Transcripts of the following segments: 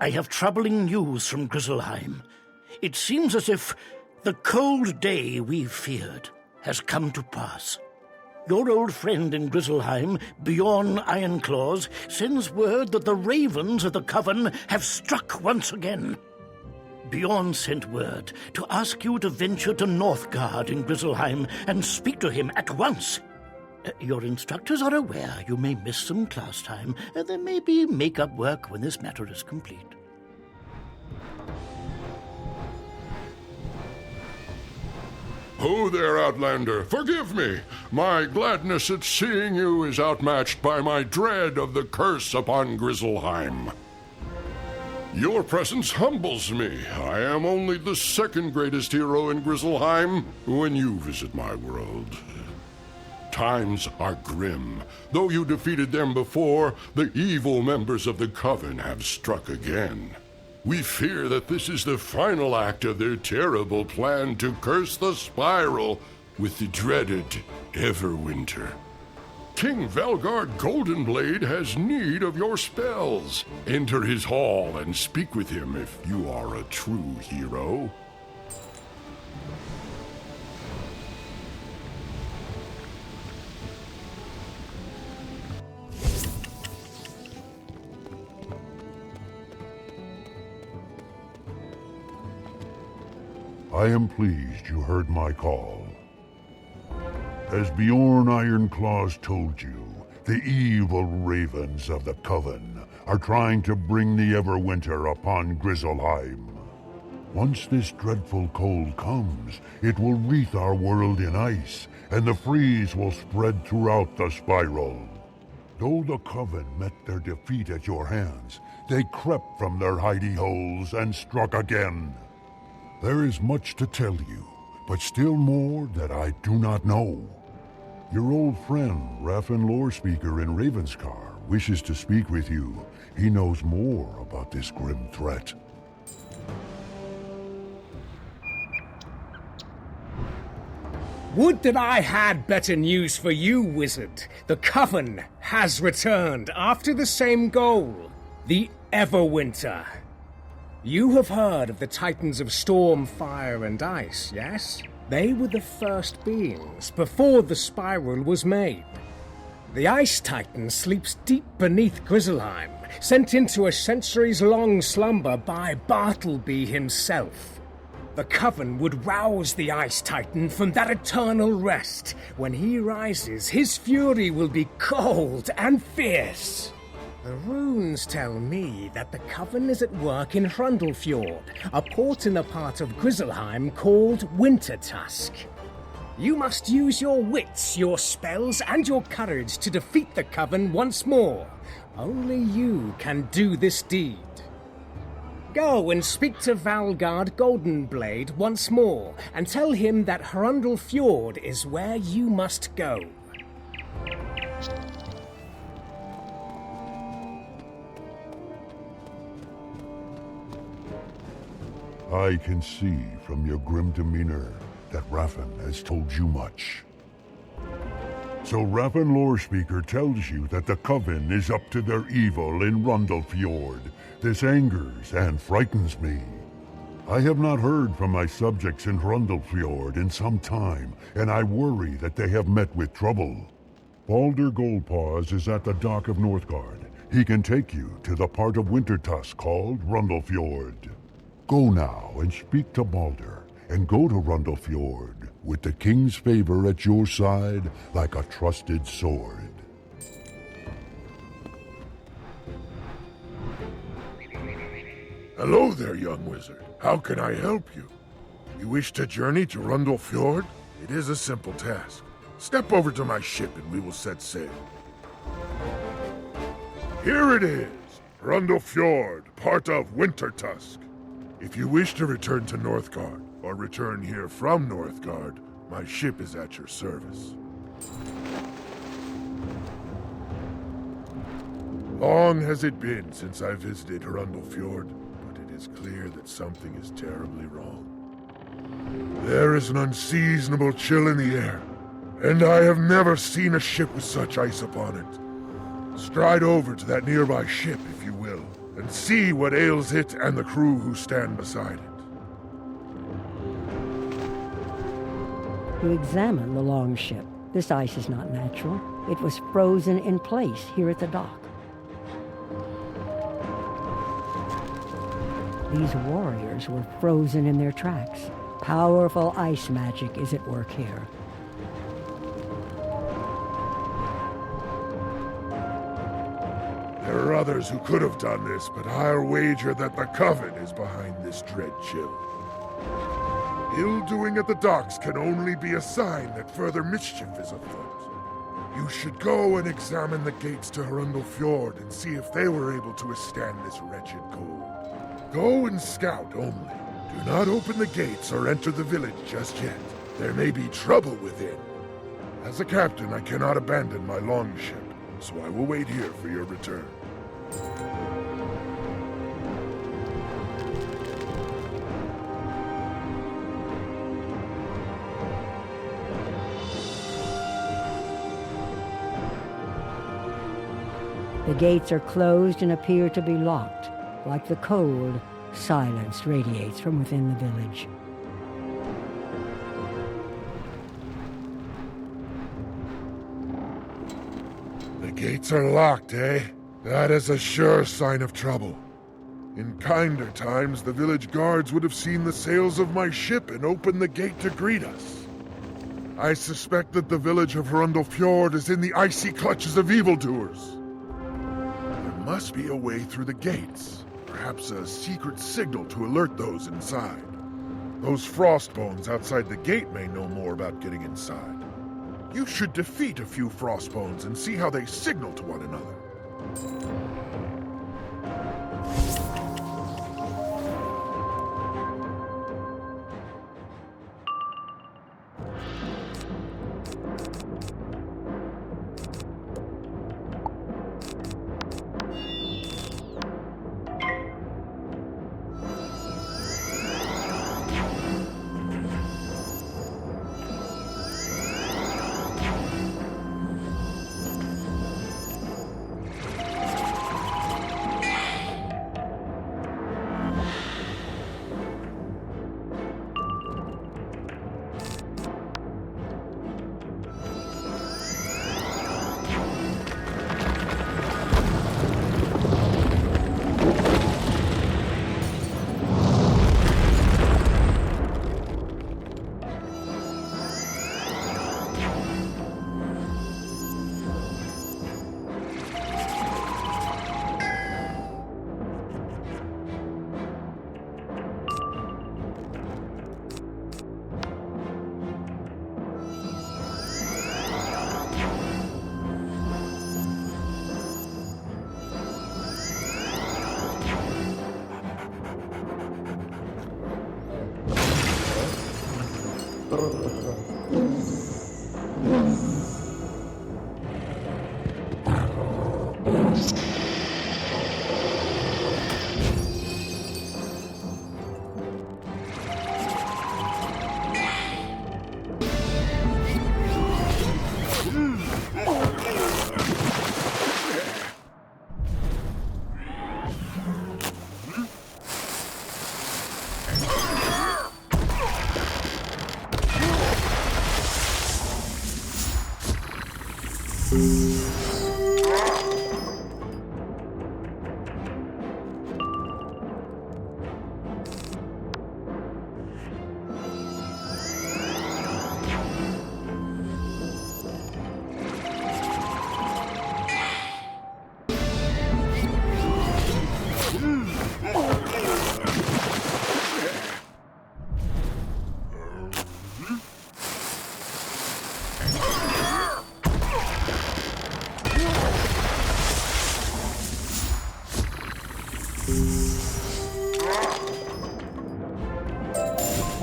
I have troubling news from Grizzleheim. It seems as if the cold day we feared has come to pass. Your old friend in Grizzleheim, Bjorn Ironclaws, sends word that the ravens of the Coven have struck once again. Bjorn sent word to ask you to venture to Northgard in Grizzleheim and speak to him at once. Your instructors are aware you may miss some class time. There may be make-up work when this matter is complete. Oh there, Outlander, forgive me. My gladness at seeing you is outmatched by my dread of the curse upon Grizzleheim. Your presence humbles me. I am only the second greatest hero in Grizzleheim when you visit my world. Times are grim. Though you defeated them before, the evil members of the Coven have struck again. We fear that this is the final act of their terrible plan to curse the Spiral with the dreaded Everwinter. King Velgard Goldenblade has need of your spells. Enter his hall and speak with him if you are a true hero. I am pleased you heard my call. As Bjorn Ironclaws told you, the evil ravens of the Coven are trying to bring the Everwinter upon Grizzleheim. Once this dreadful cold comes, it will wreath our world in ice, and the freeze will spread throughout the Spiral. Though the Coven met their defeat at your hands, they crept from their hidey holes and struck again. There is much to tell you, but still more that I do not know. Your old friend, Raffen Lorespeaker in Ravenscar, wishes to speak with you. He knows more about this grim threat. Would that I had better news for you, Wizard. The Coven has returned after the same goal, the Everwinter. You have heard of the Titans of Storm, Fire, and Ice, yes? They were the first beings before the Spiral was made. The Ice Titan sleeps deep beneath Grizzleheim, sent into a centuries-long slumber by Bartleby himself. The Coven would rouse the Ice Titan from that eternal rest. When he rises, his fury will be cold and fierce. The runes tell me that the Coven is at work in Hrundlefjord, a port in the part of Grizzleheim called Wintertusk. You must use your wits, your spells, and your courage to defeat the Coven once more. Only you can do this deed. Go and speak to Valgard Goldenblade once more, and tell him that Hrundlefjord is where you must go. I can see from your grim demeanor that Raffen has told you much. So Raffen Lorespeaker tells you that the Coven is up to their evil in Hrundlefjord. This angers and frightens me. I have not heard from my subjects in Hrundlefjord in some time, and I worry that they have met with trouble. Balder Goldpaws is at the dock of Northgard. He can take you to the part of Wintertusk called Hrundlefjord. Go now and speak to Balder, and go to Hrundlefjord with the king's favor at your side like a trusted sword. Hello there, young wizard. How can I help you? You wish to journey to Hrundlefjord? It is a simple task. Step over to my ship and we will set sail. Here it is, Hrundlefjord, part of Wintertusk. If you wish to return to Northgard, or return here from Northgard, my ship is at your service. Long has it been since I visited Hrundlefjord, but it is clear that something is terribly wrong. There is an unseasonable chill in the air, and I have never seen a ship with such ice upon it. Stride over to that nearby ship, if you will, and see what ails it and the crew who stand beside it. You examine the longship. This ice is not natural. It was frozen in place here at the dock. These warriors were frozen in their tracks. Powerful ice magic is at work here. There are others who could have done this, but I'll wager that the Coven is behind this dread chill. Ill-doing at the docks can only be a sign that further mischief is afoot. You should go and examine the gates to Hrundel Fjord and see if they were able to withstand this wretched cold. Go and scout only. Do not open the gates or enter the village just yet. There may be trouble within. As a captain, I cannot abandon my longship, so I will wait here for your return. The gates are closed and appear to be locked. Like the cold, silence radiates from within the village. The gates are locked, eh? That is a sure sign of trouble. In kinder times, the village guards would have seen the sails of my ship and opened the gate to greet us. I suspect that the village of Hrundel Fjord is in the icy clutches of evildoers. There must be a way through the gates. Perhaps a secret signal to alert those inside. Those frostbones outside the gate may know more about getting inside. You should defeat a few frostbones and see how they signal to one another.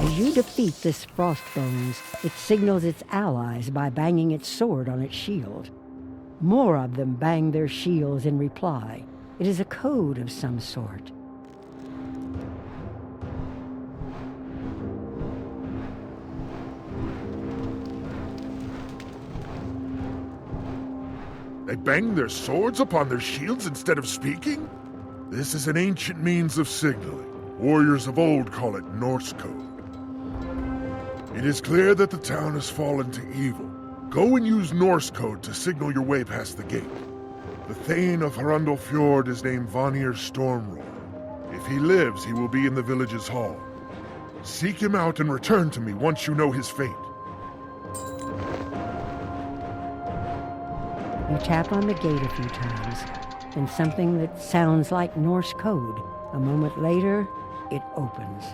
As you defeat this Frostbones, it signals its allies by banging its sword on its shield. More of them bang their shields in reply. It is a code of some sort. They bang their swords upon their shields instead of speaking? This is an ancient means of signaling. Warriors of old call it Norse code. It is clear that the town has fallen to evil. Go and use Norse code to signal your way past the gate. The Thane of Harundel Fjord is named Vanir Stormroar. If he lives, he will be in the village's hall. Seek him out and return to me once you know his fate. You tap on the gate a few times, and something that sounds like Norse code. A moment later, it opens.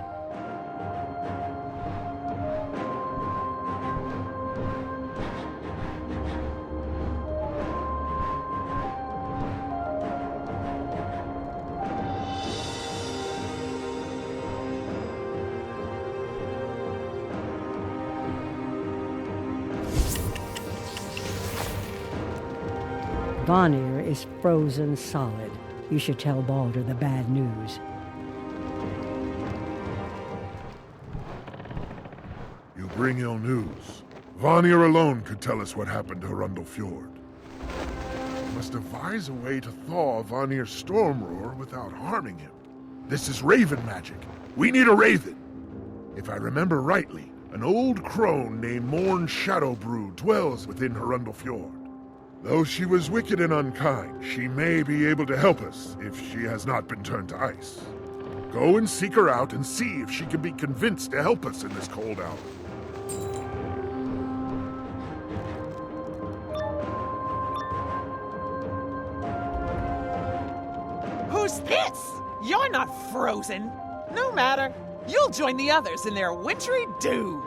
Vanir is frozen solid. You should tell Balder the bad news. You bring ill news. Vanir alone could tell us what happened to Harundel Fjord. We must devise a way to thaw Vanir's Stormroar without harming him. This is raven magic. We need a raven. If I remember rightly, an old crone named Morn Shadowbrew dwells within Harundel Fjord. Though she was wicked and unkind, she may be able to help us if she has not been turned to ice. Go and seek her out and see if she can be convinced to help us in this cold hour. Who's this? You're not frozen. No matter. You'll join the others in their wintry doom.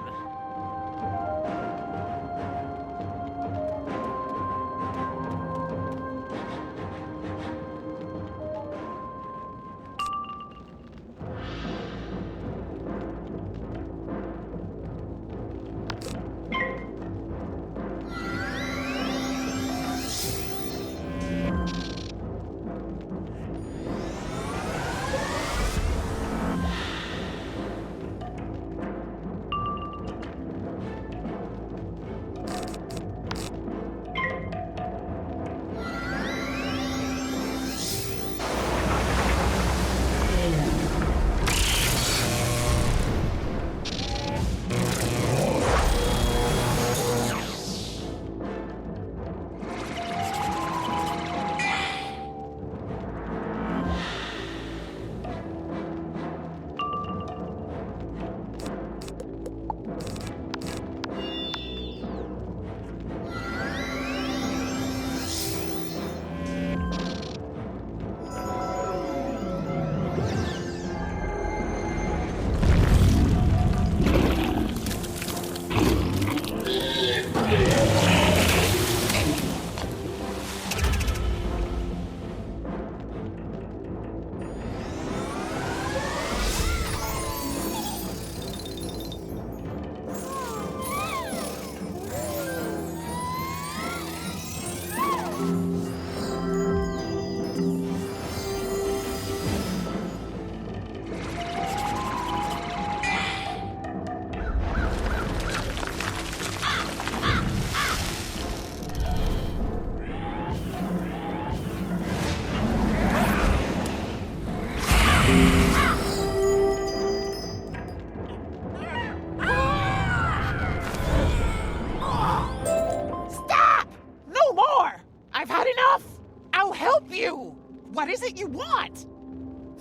What is it you want?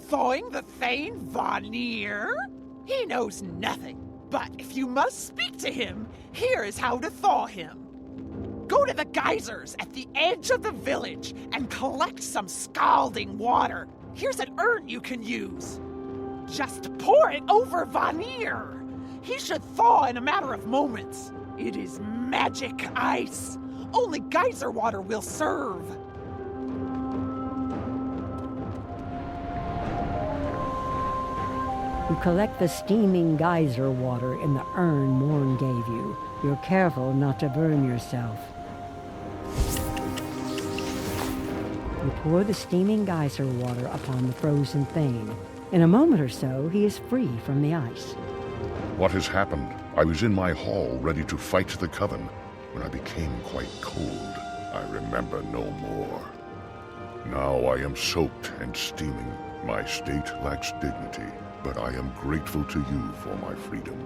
Thawing the Thane Vanir? He knows nothing. But if you must speak to him, here is how to thaw him. Go to the geysers at the edge of the village and collect some scalding water. Here's an urn you can use. Just pour it over Vanir. He should thaw in a matter of moments. It is magic ice. Only geyser water will serve. You collect the steaming geyser water in the urn Morn gave you. You're careful not to burn yourself. You pour the steaming geyser water upon the frozen Thane. In a moment or so, he is free from the ice. What has happened? I was in my hall ready to fight the Coven when I became quite cold. I remember no more. Now I am soaked and steaming. My state lacks dignity, but I am grateful to you for my freedom.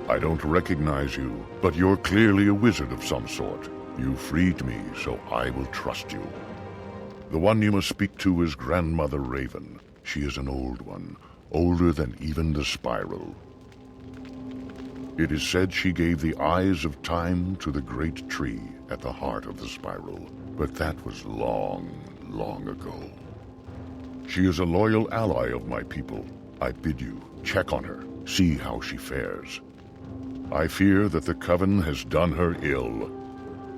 I don't recognize you, but you're clearly a wizard of some sort. You freed me, so I will trust you. The one you must speak to is Grandmother Raven. She is an old one, older than even the spiral. It is said she gave the eyes of time to the great tree at the heart of the spiral, but that was long, long ago. She is a loyal ally of my people. I bid you check on her, see how she fares. I fear that the Coven has done her ill.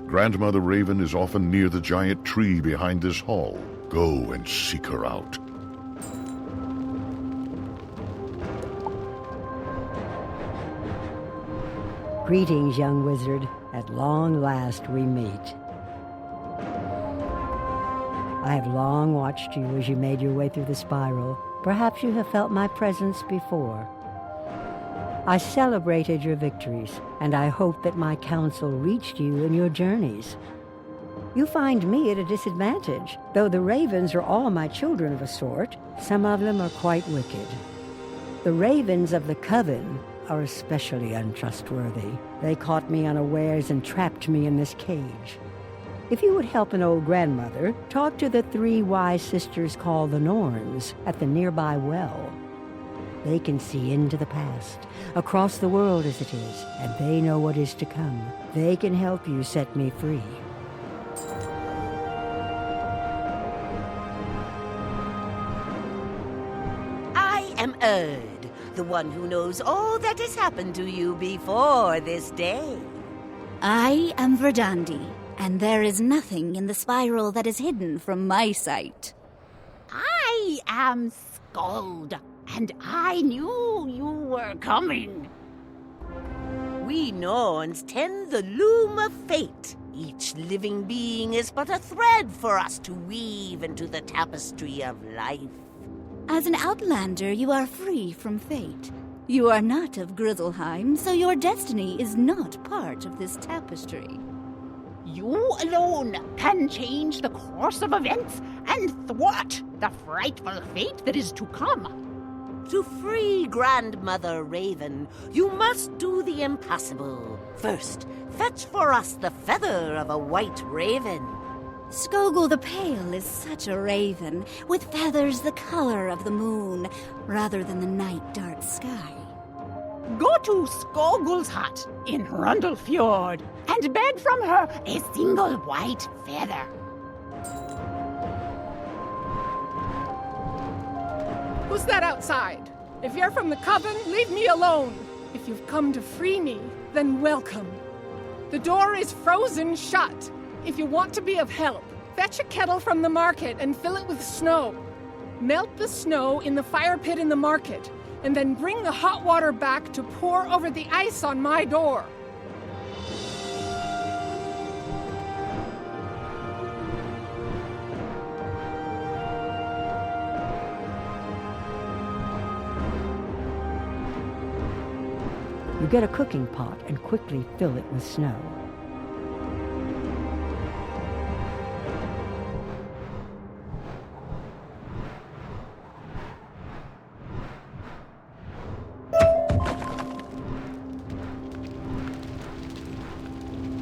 Grandmother Raven is often near the giant tree behind this hall. Go and seek her out. Greetings, young wizard. At long last we meet. I have long watched you as you made your way through the spiral. Perhaps you have felt my presence before. I celebrated your victories, and I hope that my counsel reached you in your journeys. You find me at a disadvantage. Though the ravens are all my children of a sort, some of them are quite wicked. The ravens of the Coven are especially untrustworthy. They caught me unawares and trapped me in this cage. If you would help an old grandmother, talk to the 3 wise sisters called the Norns at the nearby well. They can see into the past, across the world as it is, and they know what is to come. They can help you set me free. I am Erd, the one who knows all that has happened to you before this day. I am Verdandi, and there is nothing in the spiral that is hidden from my sight. I am Skald, and I knew you were coming. We Norns tend the loom of fate. Each living being is but a thread for us to weave into the tapestry of life. As an outlander, you are free from fate. You are not of Grizzleheim, so your destiny is not part of this tapestry. You alone can change the course of events and thwart the frightful fate that is to come. To free Grandmother Raven, you must do the impossible. First, fetch for us the feather of a white raven. Skogul the Pale is such a raven, with feathers the color of the moon, rather than the night dark sky. Go to Skogul's hut in Rundlefjord and beg from her a single white feather. Who's that outside? If you're from the Coven, leave me alone. If you've come to free me, then welcome. The door is frozen shut. If you want to be of help, fetch a kettle from the market and fill it with snow. Melt the snow in the fire pit in the market, and then bring the hot water back to pour over the ice on my door. You get a cooking pot and quickly fill it with snow.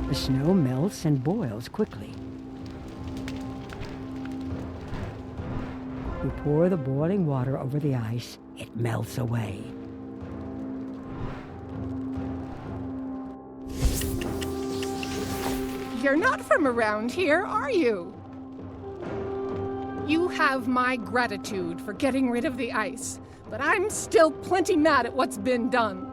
The snow melts and boils quickly. You pour the boiling water over the ice, it melts away. You're not from around here, are you? You have my gratitude for getting rid of the ice, but I'm still plenty mad at what's been done.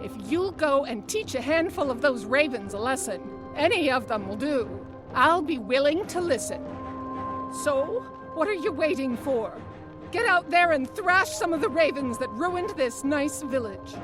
If you'll go and teach a handful of those ravens a lesson, any of them will do, I'll be willing to listen. So, what are you waiting for? Get out there and thrash some of the ravens that ruined this nice village.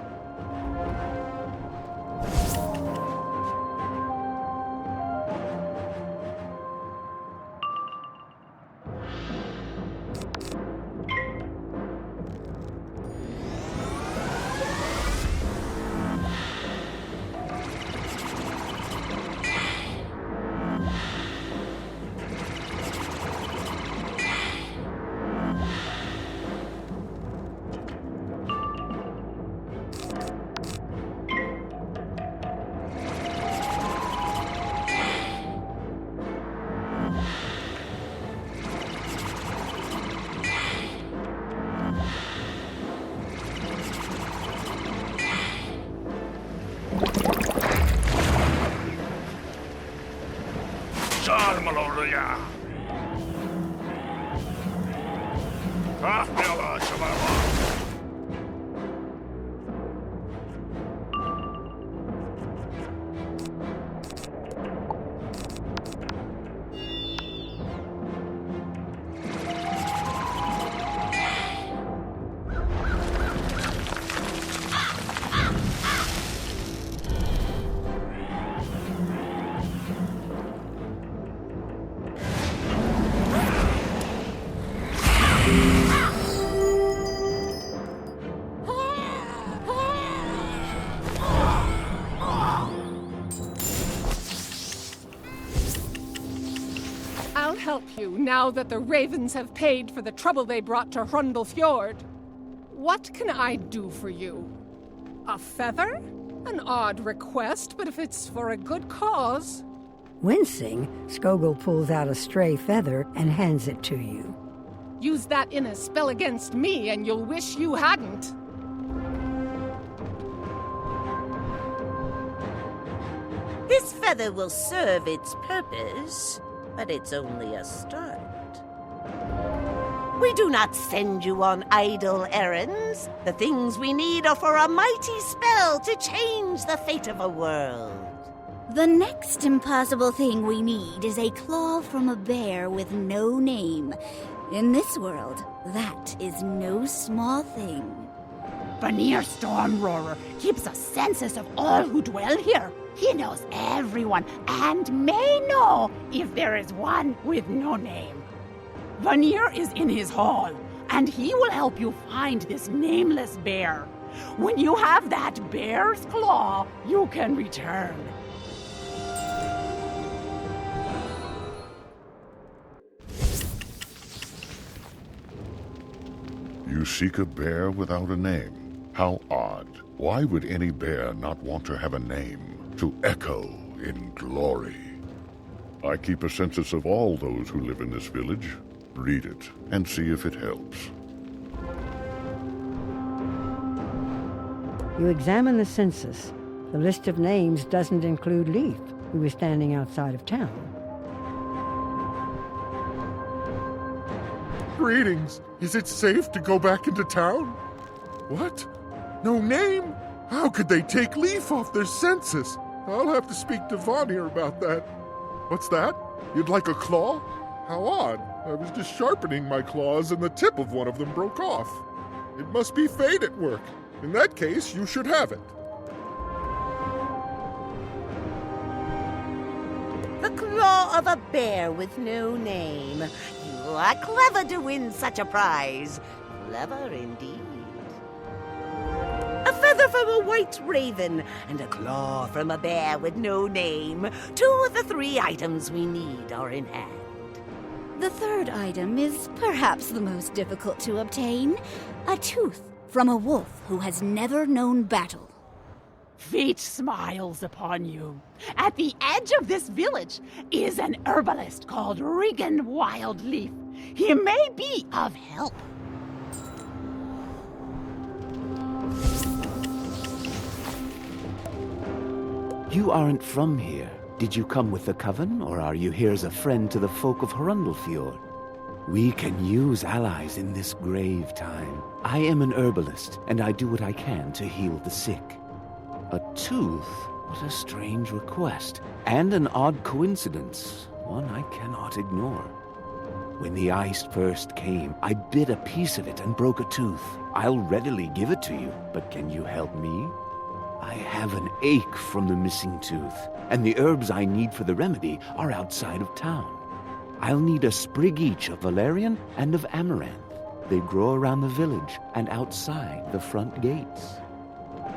I'll help you now that the ravens have paid for the trouble they brought to Hrundle Fjord. What can I do for you? A feather? An odd request, but if it's for a good cause... Wincing, Skogul pulls out a stray feather and hands it to you. Use that in a spell against me, and you'll wish you hadn't. This feather will serve its purpose, but it's only a start. We do not send you on idle errands. The things we need are for a mighty spell to change the fate of a world. The next impossible thing we need is a claw from a bear with no name. In this world, that is no small thing. Vanir Stormroarer keeps a census of all who dwell here. He knows everyone and may know if there is one with no name. Vanir is in his hall, and he will help you find this nameless bear. When you have that bear's claw, you can return. You seek a bear without a name. How odd. Why would any bear not want to have a name to echo in glory? I keep a census of all those who live in this village. Read it and see if it helps. You examine the census. The list of names doesn't include Leaf, who is standing outside of town. Greetings. Is it safe to go back into town? What? No name? How could they take Leaf off their census? I'll have to speak to Vanir about that. What's that? You'd like a claw? How odd. I was just sharpening my claws and the tip of one of them broke off. It must be fate at work. In that case, you should have it. The claw of a bear with no name. You are clever to win such a prize. Clever indeed. A feather from a white raven, and a claw from a bear with no name. 2 of the 3 items we need are in hand. The third item is perhaps the most difficult to obtain. A tooth from a wolf who has never known battle. Fate smiles upon you. At the edge of this village is an herbalist called Regan Wildleaf. He may be of help. You aren't from here. Did you come with the Coven, or are you here as a friend to the folk of Hrundle Fjord? We can use allies in this grave time. I am an herbalist, and I do what I can to heal the sick. A tooth? What a strange request. And an odd coincidence. One I cannot ignore. When the ice first came, I bit a piece of it and broke a tooth. I'll readily give it to you, but can you help me? I have an ache from the missing tooth, and the herbs I need for the remedy are outside of town. I'll need a sprig each of valerian and of amaranth. They grow around the village and outside the front gates.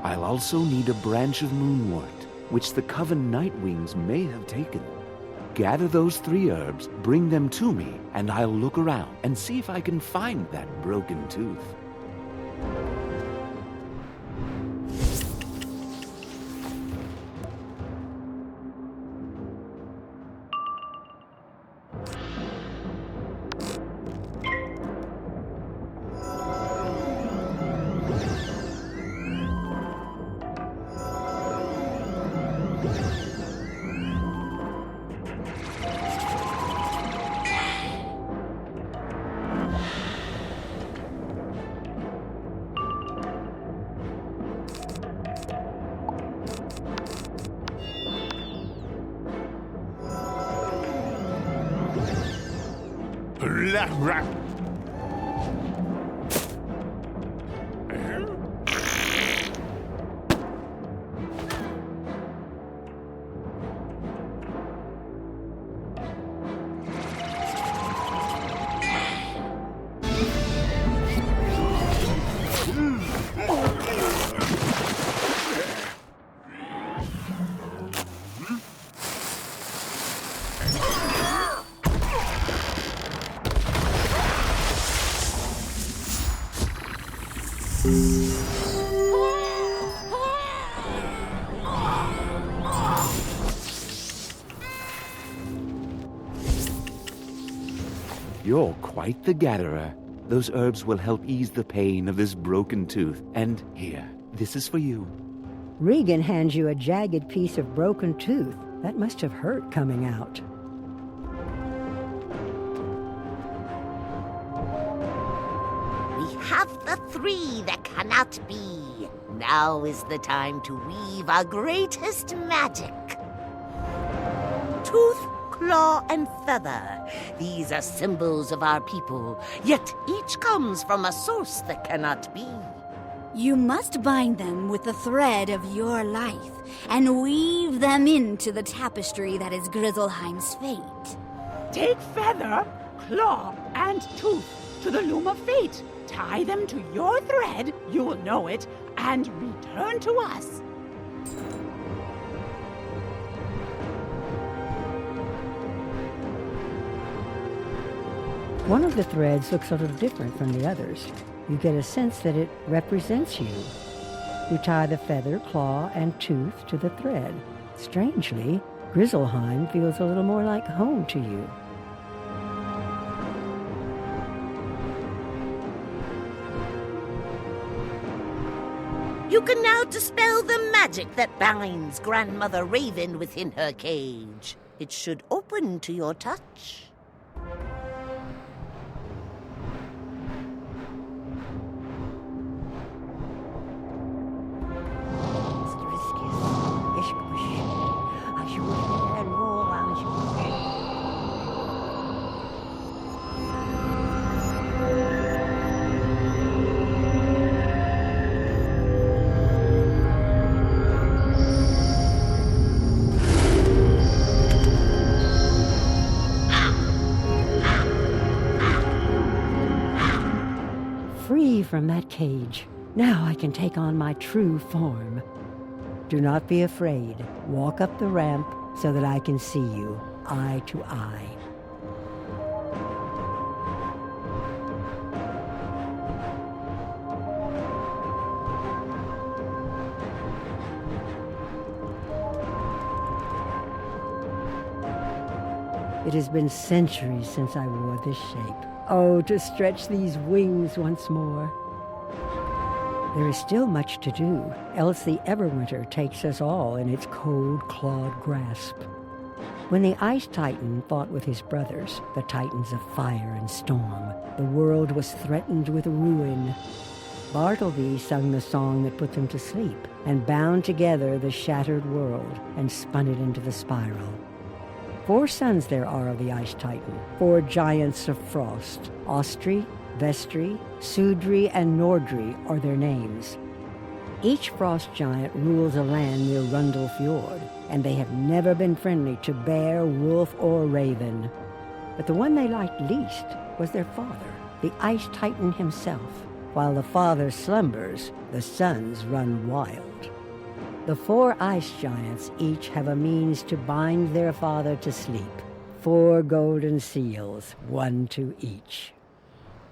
I'll also need a branch of moonwort, which the Coven Nightwings may have taken. Gather those 3 herbs, bring them to me, and I'll look around and see if I can find that broken tooth. You're quite the gatherer. Those herbs will help ease the pain of this broken tooth. And here, this is for you. Regan hands you a jagged piece of broken tooth. That must have hurt coming out. We have the three that cannot be. Now is the time to weave our greatest magic. Tooth, claw, and feather. These are symbols of our people, yet each comes from a source that cannot be. You must bind them with the thread of your life and weave them into the tapestry that is Grizzleheim's fate. Take feather, claw, and tooth to the loom of fate. Tie them to your thread, you will know it, and return to us. One of the threads looks a little different from the others. You get a sense that it represents you. You tie the feather, claw, and tooth to the thread. Strangely, Grizzleheim feels a little more like home to you. You can now dispel the magic that binds Grandmother Raven within her cage. It should open to your touch. Free from that cage. Now I can take on my true form. Do not be afraid. Walk up the ramp so that I can see you, eye to eye. It has been centuries since I wore this shape. Oh, to stretch these wings once more. There is still much to do, else the Everwinter takes us all in its cold-clawed grasp. When the Ice Titan fought with his brothers, the Titans of Fire and Storm, the world was threatened with ruin. Bartleby sung the song that put them to sleep, and bound together the shattered world and spun it into the spiral. 4 sons there are of the Ice Titan, 4 giants of frost. Austri, Vestri, Sudri, and Nordri are their names. Each frost giant rules a land near Rundle Fjord, and they have never been friendly to bear, wolf, or raven. But the one they liked least was their father, the Ice Titan himself. While the father slumbers, the sons run wild. The 4 ice giants each have a means to bind their father to sleep. 4 golden seals, 1 to each.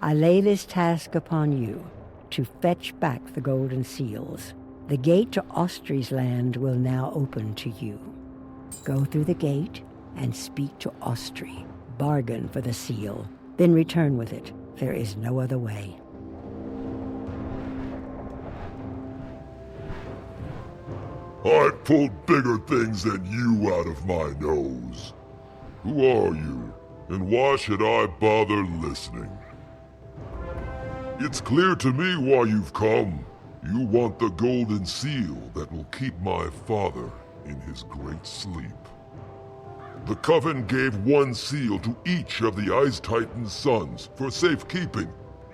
I lay this task upon you, to fetch back the golden seals. The gate to Austri's land will now open to you. Go through the gate and speak to Austri. Bargain for the seal, then return with it. There is no other way. I've pulled bigger things than you out of my nose. Who are you, and why should I bother listening? It's clear to me why you've come. You want the golden seal that will keep my father in his great sleep. The Coven gave one seal to each of the Ice Titan's sons for safekeeping,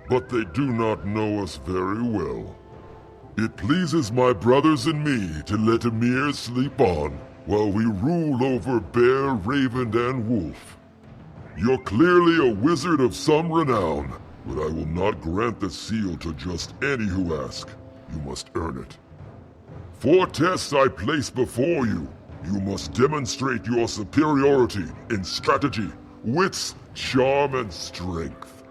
but they do not know us very well. It pleases my brothers and me to let Ymir sleep on while we rule over Bear, Raven, and Wolf. You're clearly a wizard of some renown, but I will not grant the seal to just any who ask. You must earn it. 4 tests I place before you. You must demonstrate your superiority in strategy, wits, charm, and strength.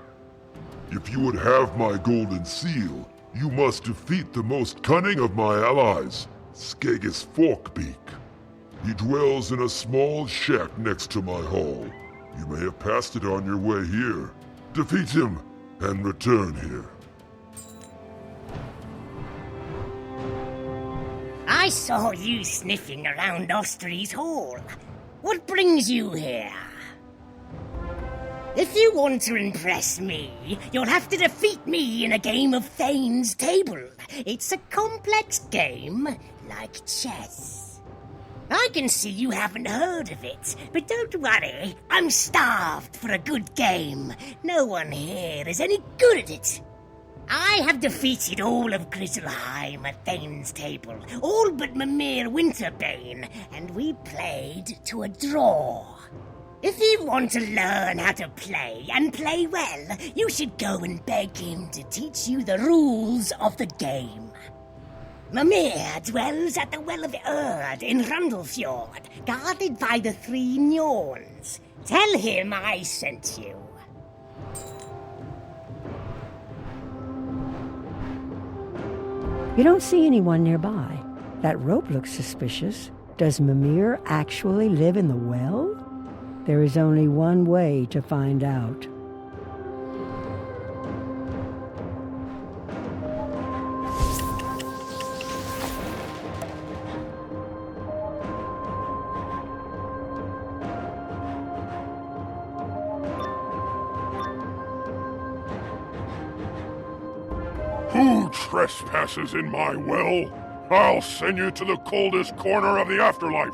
If you would have my golden seal, you must defeat the most cunning of my allies, Skagus Forkbeak. He dwells in a small shack next to my hall. You may have passed it on your way here. Defeat him and return here. I saw you sniffing around Osterry's Hall. What brings you here? If you want to impress me, you'll have to defeat me in a game of Thane's Table. It's a complex game, like chess. I can see you haven't heard of it, but don't worry, I'm starved for a good game. No one here is any good at it. I have defeated all of Grizzleheim at Thane's Table, all but Mimir Winterbane, and we played to a draw. If you want to learn how to play, and play well, you should go and beg him to teach you the rules of the game. Mimir dwells at the Well of Erd in Rundlefjord, guarded by the 3 Njorns. Tell him I sent you. You don't see anyone nearby. That rope looks suspicious. Does Mimir actually live in the well? There is only one way to find out. Who trespasses in my well? I'll send you to the coldest corner of the afterlife.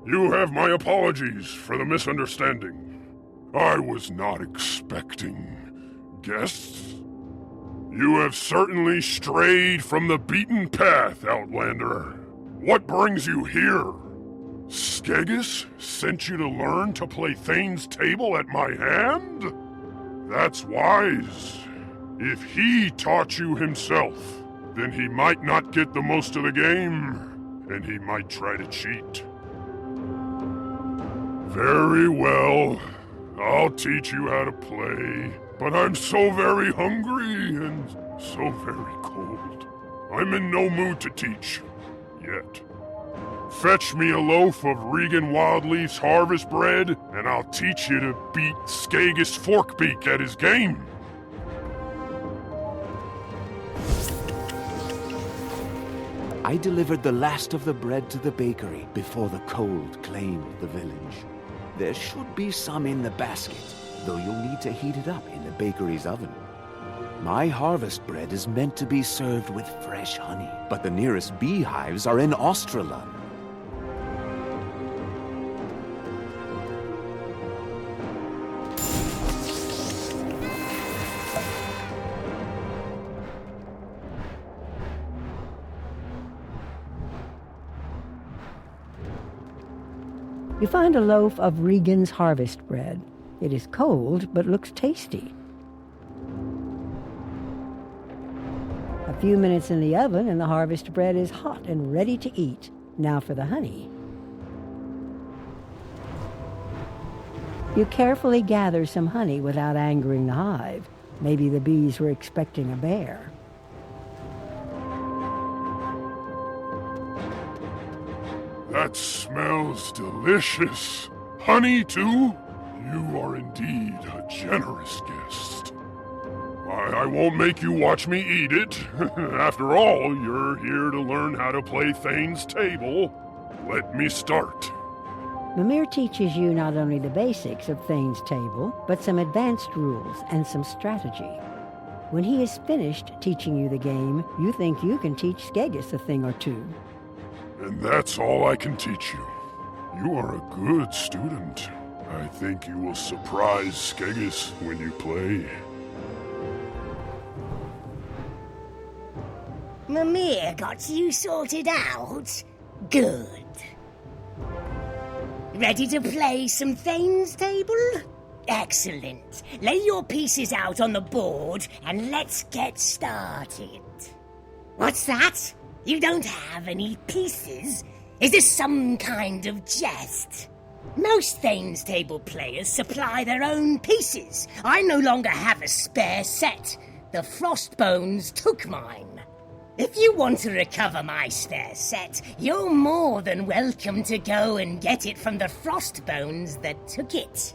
You have my apologies for the misunderstanding. I was not expecting guests. You have certainly strayed from the beaten path, Outlander. What brings you here? Skegis sent you to learn to play Thane's table at my hand? That's wise. If he taught you himself, then he might not get the most of the game, and he might try to cheat. Very well. I'll teach you how to play, but I'm so very hungry and so very cold. I'm in no mood to teach, yet. Fetch me a loaf of Regan Wildleaf's harvest bread, and I'll teach you to beat Skegis Forkbeak at his game. I delivered the last of the bread to the bakery before the cold claimed the village. There should be some in the basket, though you'll need to heat it up in the bakery's oven. My harvest bread is meant to be served with fresh honey, but the nearest beehives are in Australund. You find a loaf of Regan's harvest bread. It is cold, but looks tasty. A few minutes in the oven and the harvest bread is hot and ready to eat. Now for the honey. You carefully gather some honey without angering the hive. Maybe the bees were expecting a bear. That smells delicious. Honey, too? You are indeed a generous guest. I won't make you watch me eat it. After all, you're here to learn how to play Thane's table. Let me start. Mimir teaches you not only the basics of Thane's table, but some advanced rules and some strategy. When he is finished teaching you the game, you think you can teach Skegis a thing or two. And that's all I can teach you. You are a good student. I think you will surprise Skegis when you play. Mimir got you sorted out? Good. Ready to play some Thane's table? Excellent. Lay your pieces out on the board and let's get started. What's that? You don't have any pieces? Is this some kind of jest? Most Thane's table players supply their own pieces. I no longer have a spare set. The Frostbones took mine. If you want to recover my spare set, you're more than welcome to go and get it from the Frostbones that took it.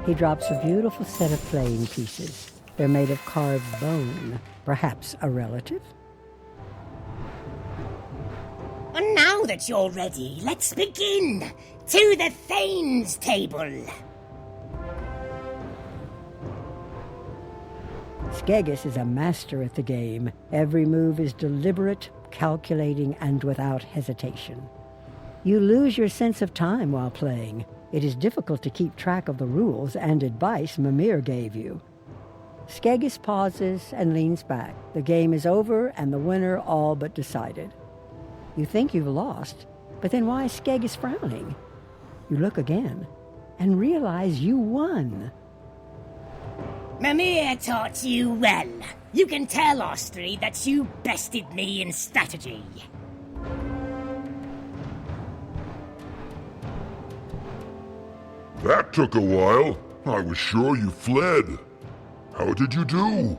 He drops a beautiful set of playing pieces. They're made of carved bone. Perhaps a relative? And now that you're ready, let's begin. To the Thane's table. Skegis is a master at the game. Every move is deliberate, calculating, and without hesitation. You lose your sense of time while playing. It is difficult to keep track of the rules and advice Mimir gave you. Skegis pauses and leans back. The game is over and the winner all but decided. You think you've lost, but then why is Skegis frowning? You look again and realize you won. Mimir taught you well. You can tell Ostry that you bested me in strategy. That took a while. I was sure you fled. How did you do?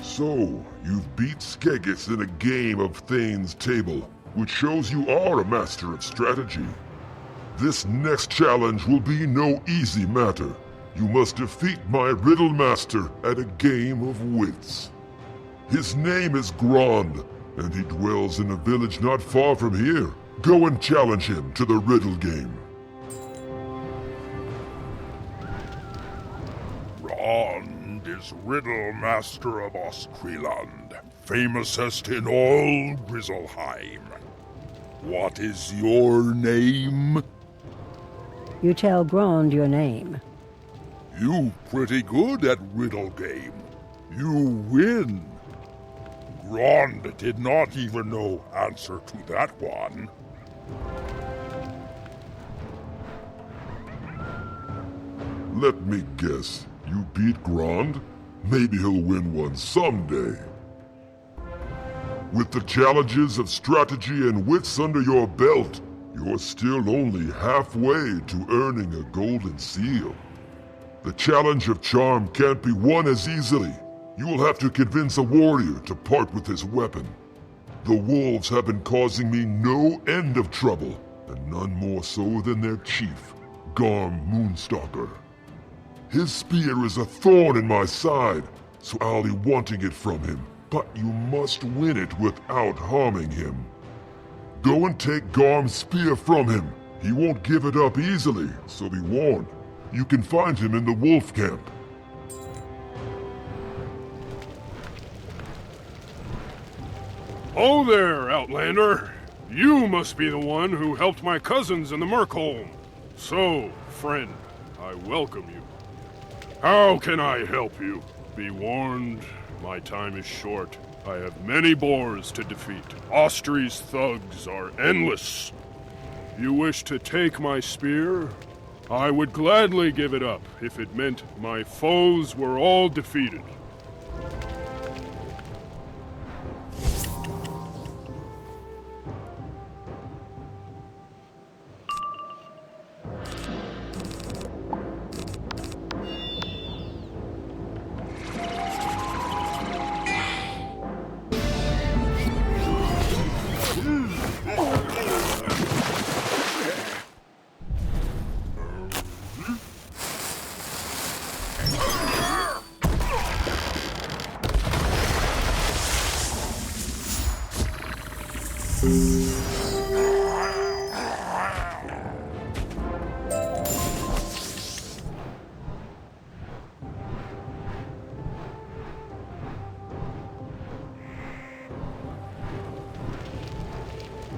So, you've beat Skegis in a game of Thane's Table, which shows you are a master of strategy. This next challenge will be no easy matter. You must defeat my riddle master at a game of wits. His name is Grond, and he dwells in a village not far from here. Go and challenge him to the riddle game. Grond is riddle master of Oskriland, famousest in all Grizzleheim. What is your name? You tell Grond your name. You pretty good at riddle game. You win. Grond did not even know answer to that one. Let me guess. You beat Grond? Maybe he'll win one someday. With the challenges of strategy and wits under your belt, you're still only halfway to earning a golden seal. The challenge of charm can't be won as easily. You will have to convince a warrior to part with his weapon. The wolves have been causing me no end of trouble, and none more so than their chief, Garm Moonstalker. His spear is a thorn in my side, so I'll be wanting it from him, but you must win it without harming him. Go and take Garm's spear from him. He won't give it up easily, so be warned. You can find him in the wolf camp. Oh there, Outlander! You must be the one who helped my cousins in the Merkholm. So, friend, I welcome you. How can I help you? Be warned, my time is short. I have many boars to defeat. Ostry's thugs are endless. You wish to take my spear? I would gladly give it up if it meant my foes were all defeated.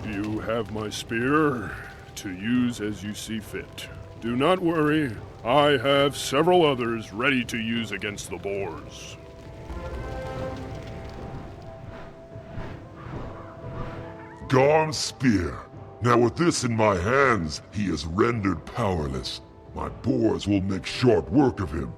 You have my spear to use as you see fit. Do not worry, I have several others ready to use against the boars. Garm's spear. Now with this in my hands, he is rendered powerless. My boars will make short work of him.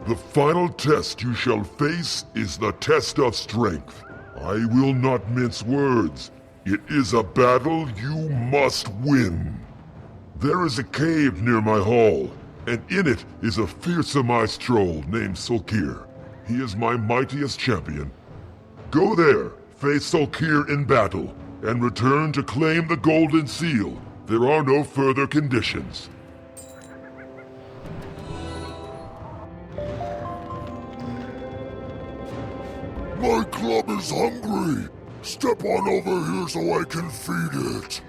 The final test you shall face is the test of strength. I will not mince words. It is a battle you must win. There is a cave near my hall, and in it is a fearsome ice troll named Sulkir. He is my mightiest champion. Go there, face Sulkir in battle, and return to claim the golden seal. There are no further conditions. My club is hungry! Step on over here so I can feed it!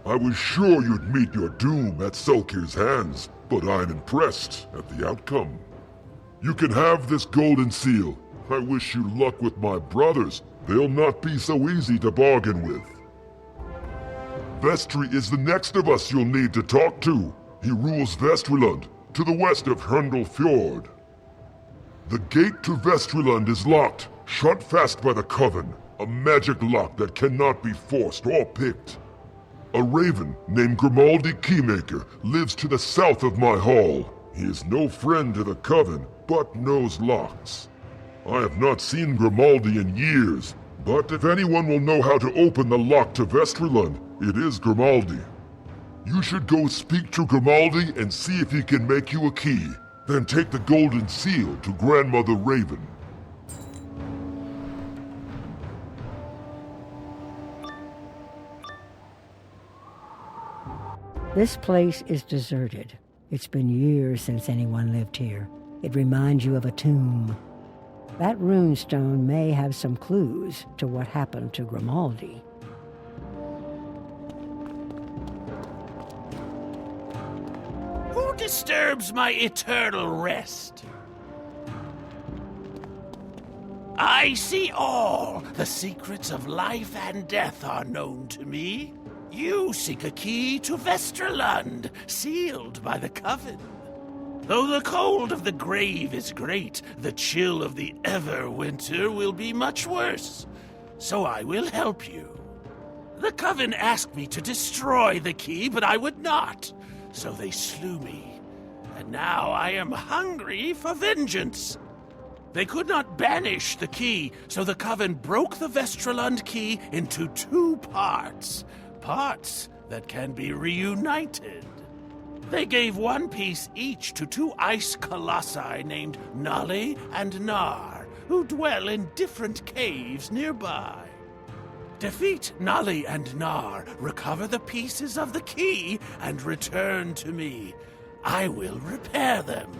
I was sure you'd meet your doom at Sulkir's hands, but I'm impressed at the outcome. You can have this golden seal. I wish you luck with my brothers. They'll not be so easy to bargain with. Vestri is the next of us you'll need to talk to. He rules Vestriland, to the west of Hrundel Fjord. The gate to Vestriland is locked, shut fast by the Coven, a magic lock that cannot be forced or picked. A raven named Grimaldi Keymaker lives to the south of my hall. He is no friend to the Coven, but knows locks. I have not seen Grimaldi in years, but if anyone will know how to open the lock to Vestriland, it is Grimaldi. You should go speak to Grimaldi and see if he can make you a key. Then take the golden seal to Grandmother Raven. This place is deserted. It's been years since anyone lived here. It reminds you of a tomb. That runestone may have some clues to what happened to Grimaldi. Who disturbs my eternal rest? I see all. The secrets of life and death are known to me. You seek a key to Vesterland, sealed by the Coven. Though the cold of the grave is great, the chill of the Everwinter will be much worse. So I will help you. The Coven asked me to destroy the key, but I would not. So they slew me. And now I am hungry for vengeance. They could not banish the key, so the Coven broke the Vesterland key into 2 parts. Parts that can be reunited. They gave 1 piece each to 2 ice colossi named Nali and Nar, who dwell in different caves nearby. Defeat Nali and Nar, recover the pieces of the key, and return to me. I will repair them.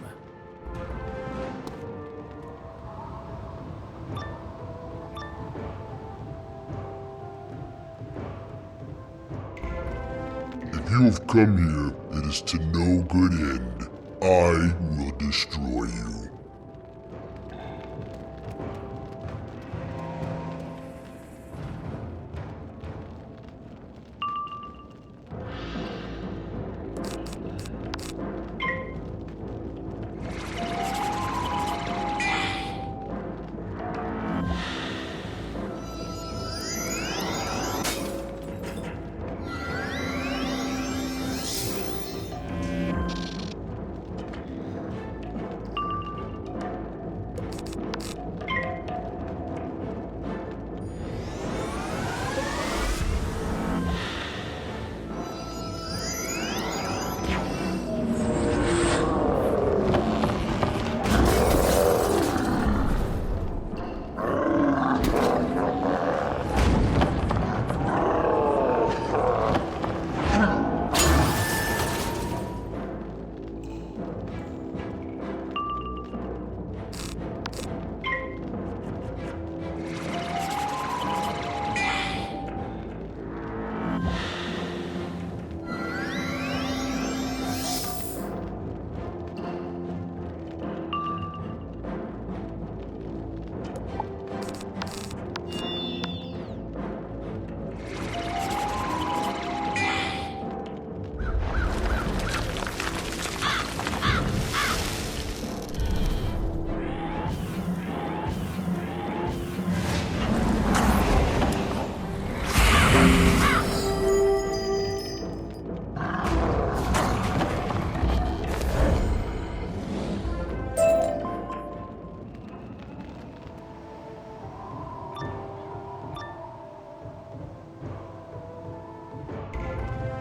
If you have come here, it is to no good end. I will destroy you.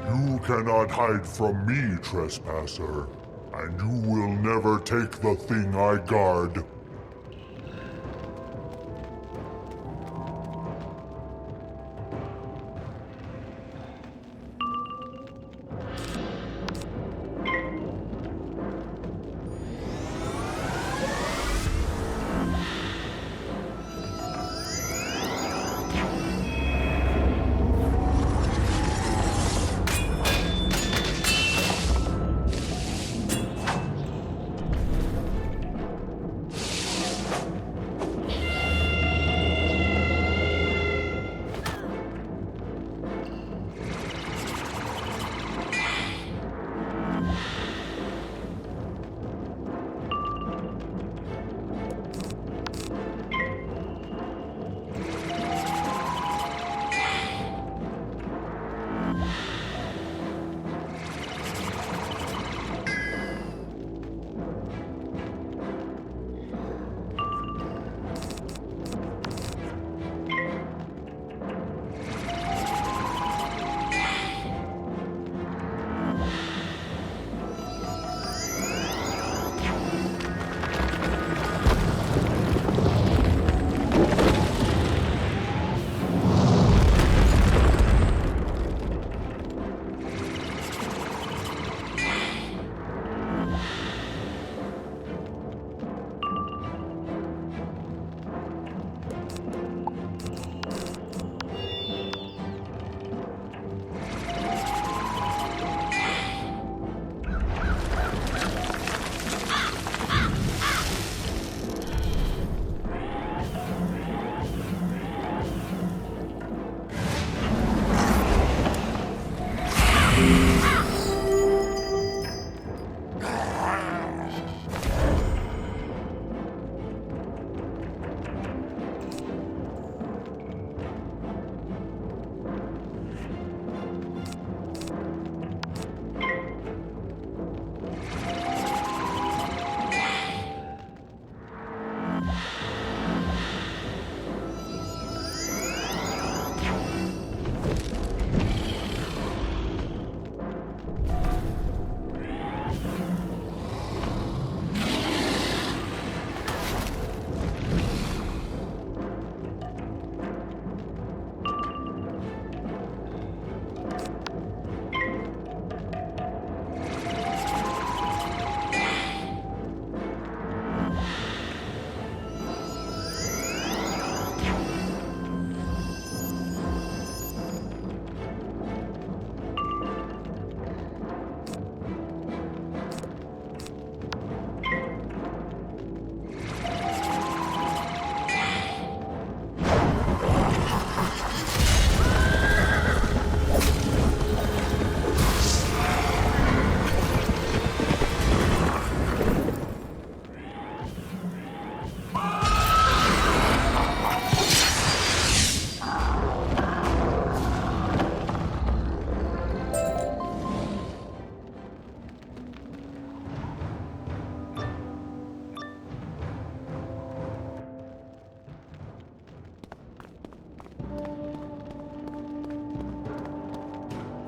You cannot hide from me, trespasser, and you will never take the thing I guard.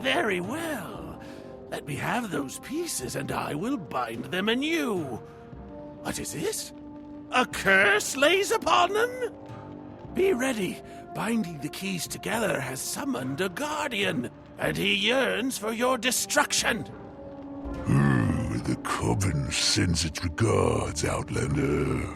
Very well. Let me have those pieces, and I will bind them anew. What is this? A curse lays upon them? Be ready. Binding the keys together has summoned a guardian, and he yearns for your destruction. The Coven sends its regards, Outlander.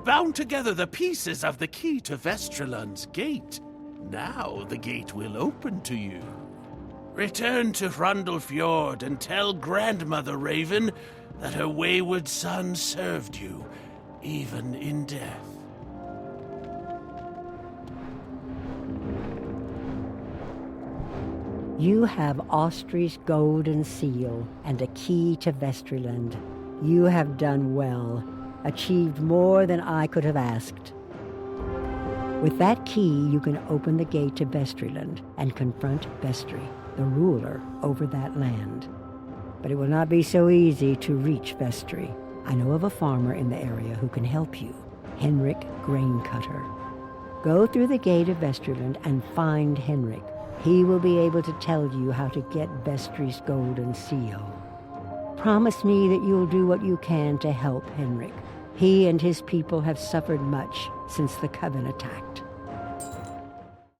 Bound together the pieces of the key to Vestralund's gate. Now the gate will open to you. Return to Hrundlefjord and tell Grandmother Raven that her wayward son served you, even in death. You have Austri's golden seal and a key to Vestralund. You have done well, achieved more than I could have asked. With that key, you can open the gate to Vestryland and confront Vestry, the ruler over that land. But it will not be so easy to reach Vestry. I know of a farmer in the area who can help you, Henrik Graincutter. Go through the gate of Vestryland and find Henrik. He will be able to tell you how to get Vestry's golden seal. Promise me that you'll do what you can to help Henrik. He and his people have suffered much since the Coven attacked.